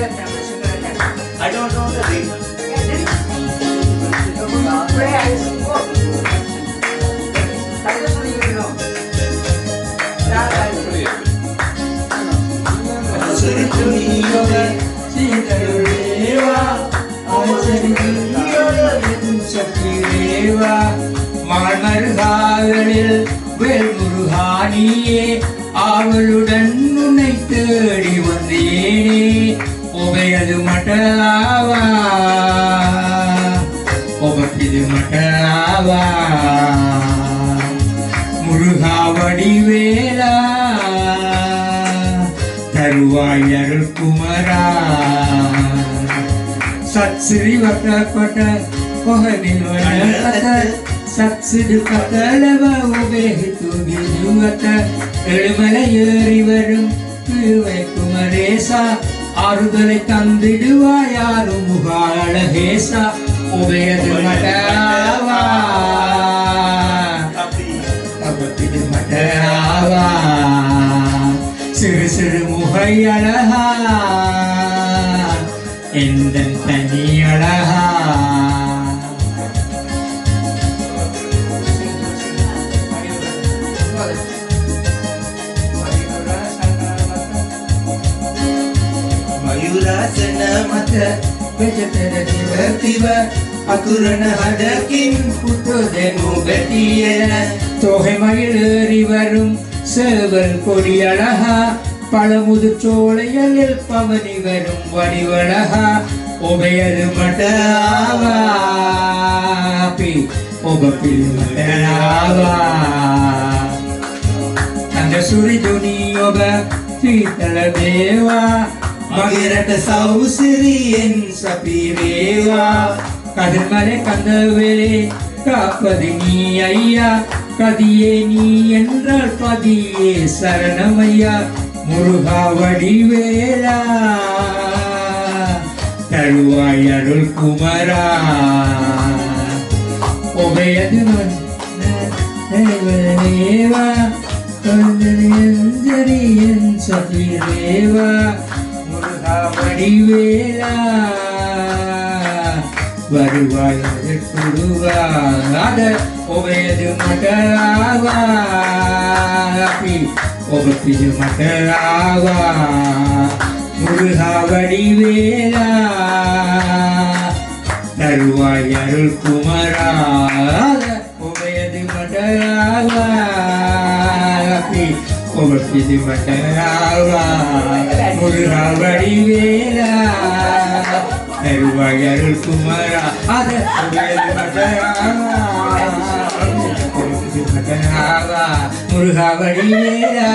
I don't know the reason. மலர்காதலில் வேல்முருகானியே ஆவலுடன் உன்னை தேடி வந்தேனே உமையது மட்டலாவா உமக்கிது மட்டலாவா முருகா வடிவேலா தருவாய் அருள் குமரா சத்ஸ்ரீ வட்டப்பட்ட கொஹனில் வனப்பட்ட சத்சிது கதலவ உபேகித்து விஜுவத்த எழுமலை ஏறி வரும் திருவை குமரேசா ஆறுதலை தந்திடுவாய் யாரும் முகாளகேசா உபயது மட்டவா அபத்திது மட்டவா சிறு சிறு முகை அழகா எந்த தனி அழகா මයුරාසන මත වෙජතර දිවතිව අතුරන හඩකින් புத்து தெனு வெட்டியன தொகை மயிலேறி வரும் சேவல் கொடி அழகா பழமுது சோலைகளில் பவனி வரும் வடிவழகா உபயது மட்டவா உபப்பில் மட்டவா அந்த சுரி துணியொப சீතල දේවා මගේ රට සෞසිරියෙන් சபிரேவா கதிர்மலை கந்தவேலே காப்பது நீ ஐயா கதியே நீ என்றால் பதியே சரணமையா முருகா வடிவேலா தருவாய் அருள் குமரா உபயது தேவா கந்தனியன் சபிரேவா முருகா வடிவேலா வருவாய் குருவாத உபயது மட்டராவா உபப்பிது மட்டராவா முருகா வடிவேலா தருவாய் அருள் குமரா உபயது மட்டராவா உபப்பிது மட்டராவா முருகா வடிவேலா தருவாய் அருள் குமரா அத உபயது மட்டராவா முருகா வடிவேலா